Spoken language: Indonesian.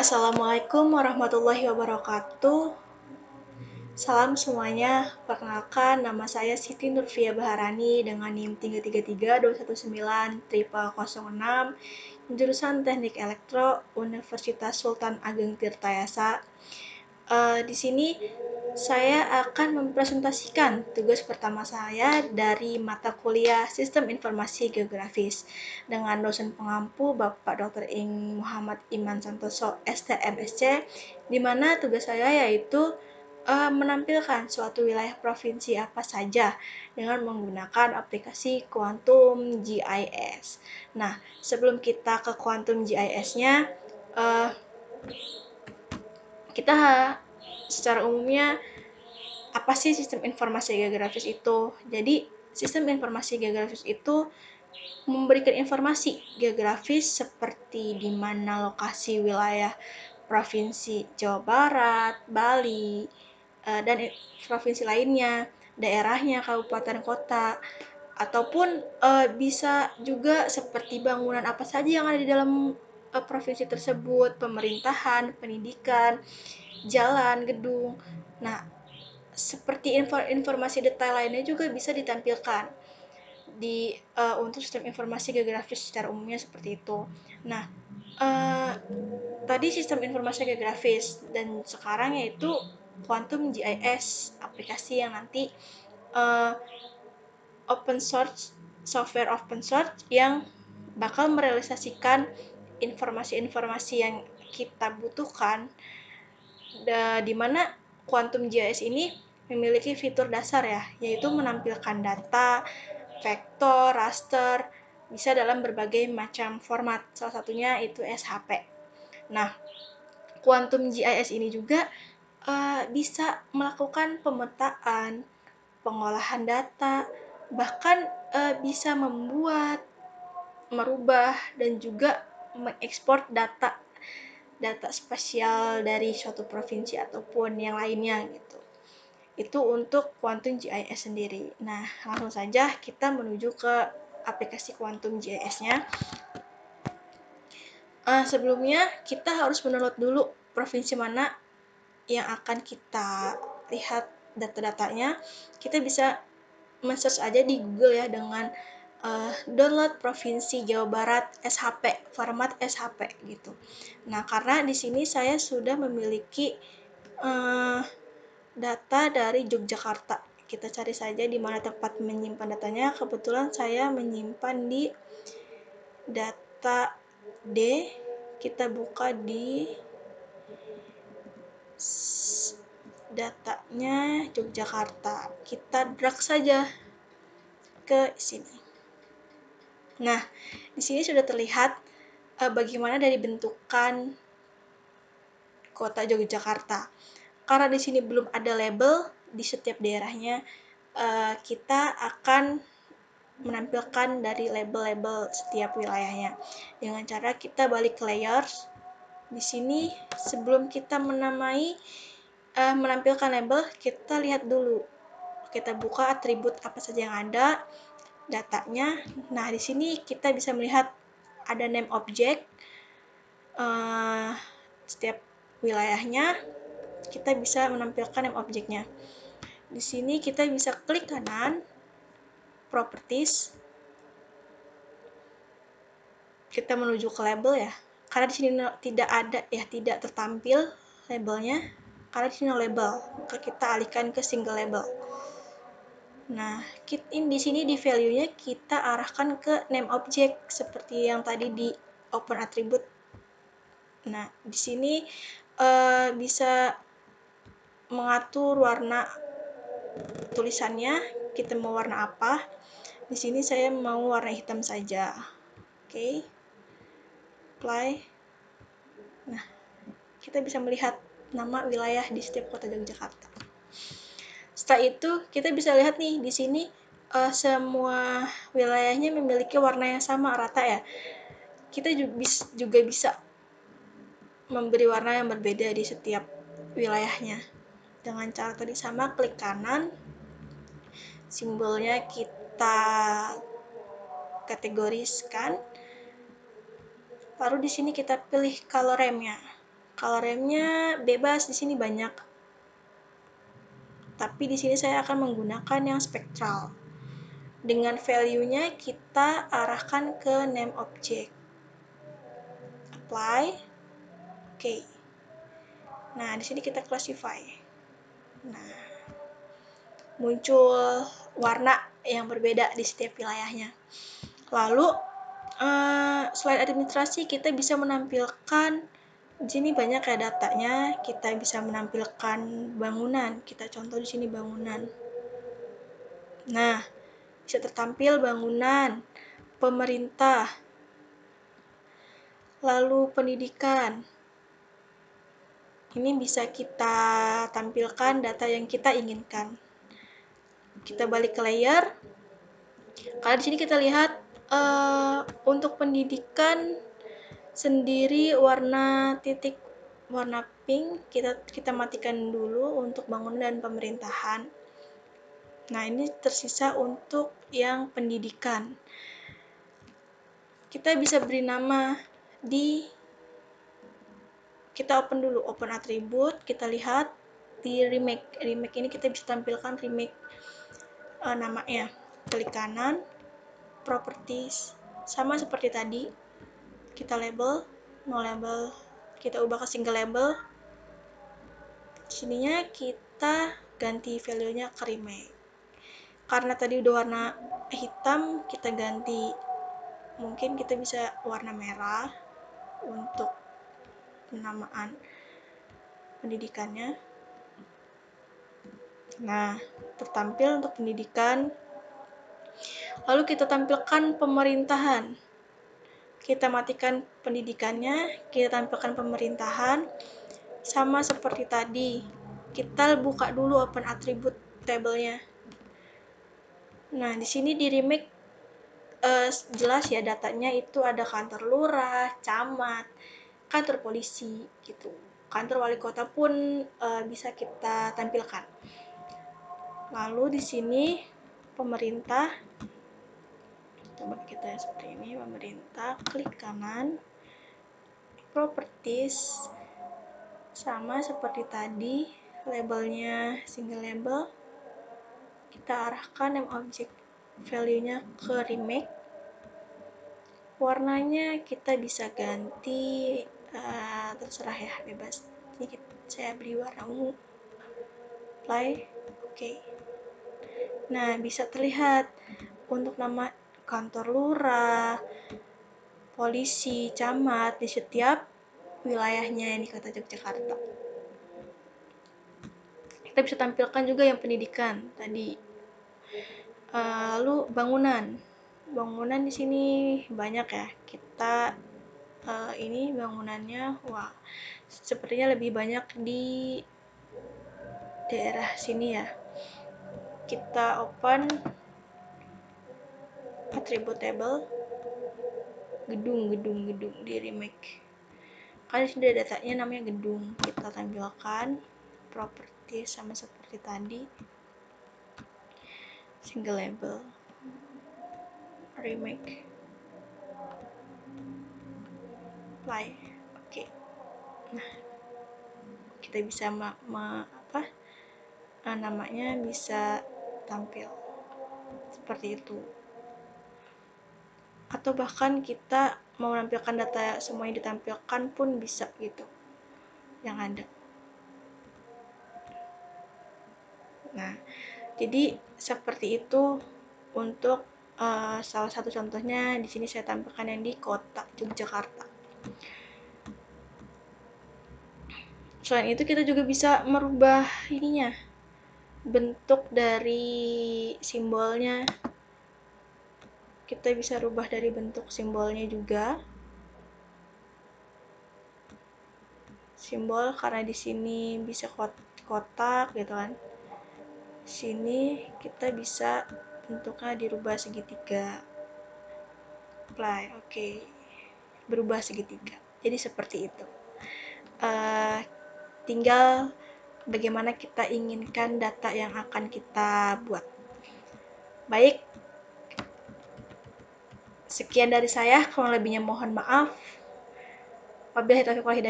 Assalamualaikum warahmatullahi wabarakatuh. Salam semuanya, perkenalkan nama saya Siti Nurfia Baharani dengan NIM 333219006, jurusan Teknik Elektro Universitas Sultan Ageng Tirtayasa. Di sini saya akan mempresentasikan tugas pertama saya dari mata kuliah Sistem Informasi Geografis dengan dosen pengampu Bapak Dr. Ing Muhammad Iman Santoso STMSC, di mana tugas saya yaitu menampilkan suatu wilayah provinsi apa saja dengan menggunakan aplikasi Quantum GIS. Nah, sebelum kita ke Quantum GIS-nya, kita secara umumnya apa sih sistem informasi geografis itu? Jadi, sistem informasi geografis itu memberikan informasi geografis seperti di mana lokasi wilayah Provinsi Jawa Barat, Bali, dan provinsi lainnya, daerahnya, kabupaten, kota, ataupun bisa juga seperti bangunan apa saja yang ada di dalam provinsi tersebut, pemerintahan, pendidikan, jalan, gedung. Nah, seperti informasi detail lainnya juga bisa ditampilkan di untuk sistem informasi geografis secara umumnya seperti itu. Nah, tadi sistem informasi geografis dan sekarang yaitu Quantum GIS, aplikasi yang nanti open source, software open source yang bakal merealisasikan informasi-informasi yang kita butuhkan, di mana Quantum GIS ini memiliki fitur dasar ya, yaitu menampilkan data, vektor, raster, bisa dalam berbagai macam format, salah satunya itu SHP. Nah, Quantum GIS ini juga bisa melakukan pemetaan, pengolahan data, bahkan bisa membuat, merubah, dan juga mengekspor data spasial dari suatu provinsi ataupun yang lainnya gitu. Itu untuk Quantum GIS sendiri. Nah, langsung saja kita menuju ke aplikasi Quantum GIS-nya. Sebelumnya kita harus mendownload dulu provinsi mana yang akan kita lihat data-datanya. Kita bisa men-search aja di Google ya dengan download provinsi Jawa Barat SHP, format SHP gitu. Nah, karena di sini saya sudah memiliki data dari Yogyakarta. Kita cari saja di mana tempat menyimpan datanya. Kebetulan saya menyimpan di data D. Kita buka di datanya Yogyakarta. Kita drag saja ke sini. Nah, di sini sudah terlihat bagaimana dari bentukan kota Yogyakarta. Karena di sini belum ada label di setiap daerahnya, kita akan menampilkan dari label-label setiap wilayahnya dengan cara kita balik ke layers. Di sini sebelum kita menampilkan label, kita lihat dulu. Kita buka atribut apa saja yang ada, datanya. Nah, di sini kita bisa melihat ada name object setiap wilayahnya. Kita bisa menampilkan name objeknya. Di sini kita bisa klik kanan, properties. Kita menuju ke label ya. Karena di sini tidak tertampil labelnya. Karena di sini no label, maka kita alihkan ke single label. Nah, di sini di value-nya kita arahkan ke name object seperti yang tadi di open attribute. Nah, di sini bisa mengatur warna tulisannya, kita mau warna apa. Di sini saya mau warna hitam saja. Oke. Apply. Nah, kita bisa melihat nama wilayah di setiap kota Yogyakarta. Setelah itu, kita bisa lihat nih di sini semua wilayahnya memiliki warna yang sama, rata ya. Kita juga bisa memberi warna yang berbeda di setiap wilayahnya. Dengan cara tadi sama, klik kanan, simbolnya kita kategoriskan, lalu di sini kita pilih color ramp-nya. Kalau remnya bebas, di sini banyak. Tapi di sini saya akan menggunakan yang spektral. Dengan value-nya kita arahkan ke name object. Apply. Oke. Nah, di sini kita classify. Nah, muncul warna yang berbeda di setiap wilayahnya. Lalu selain administrasi, kita bisa menampilkan di sini banyak ya datanya. Kita bisa menampilkan bangunan. Kita contoh di sini bangunan. Nah, bisa tertampil bangunan, pemerintah, lalu pendidikan. Ini bisa kita tampilkan data yang kita inginkan. Kita balik ke layer. Kalau di sini kita lihat untuk pendidikan sendiri warna titik warna pink kita matikan dulu untuk bangunan dan pemerintahan. Nah, ini tersisa untuk yang pendidikan. Kita bisa beri nama kita open dulu, open atribut, kita lihat di remake. Remake ini kita bisa tampilkan remake namanya. Klik kanan, properties, sama seperti tadi. Kita label, no label, kita ubah ke single label. Sininya kita ganti value-nya ke remake. Karena tadi udah warna hitam, kita ganti. Mungkin kita bisa warna merah untuk penamaan pendidikannya. Nah, tertampil untuk pendidikan. Lalu kita tampilkan pemerintahan. Kita matikan pendidikannya, kita tampilkan pemerintahan. Sama seperti tadi, kita buka dulu open attribute table-nya. Nah, di sini di remake jelas ya datanya itu ada kantor lurah, camat, kantor polisi gitu. Kantor wali kota pun bisa kita tampilkan. Lalu di sini pemerintah, coba kita seperti ini, pemerintah, klik kanan, properties, sama seperti tadi, labelnya single label, kita arahkan name object value-nya ke remake. Warnanya kita bisa ganti, terserah ya, bebas. Ini saya beri warna ungu. Apply, oke. Nah, bisa terlihat untuk nama kantor lurah, polisi, camat di setiap wilayahnya di Kota Yogyakarta. Kita bisa tampilkan juga yang pendidikan tadi. Lalu bangunan di sini banyak ya. Kita ini bangunannya, wah, sepertinya lebih banyak di daerah sini ya. Kita open attribute table, gedung di remake. Kan sudah datanya namanya gedung, kita tampilkan properti sama seperti tadi, single label, remake, apply, oke. Nah, kita bisa namanya bisa tampil seperti itu. Atau bahkan kita mau menampilkan data semuanya ditampilkan pun bisa gitu yang ada. Nah, jadi seperti itu untuk salah satu contohnya. Di sini saya tampilkan yang di Kota Yogyakarta. Selain itu kita juga bisa merubah ininya, bentuk dari simbolnya. Kita bisa rubah dari bentuk simbolnya juga. Simbol karena di sini bisa kotak gitu kan. Sini kita bisa bentuknya dirubah segitiga. Apply, oke. Berubah segitiga. Jadi seperti itu. Tinggal bagaimana kita inginkan data yang akan kita buat. Baik, sekian dari saya, kurang lebihnya mohon maaf. Wabillahi taufiq wal hidayah.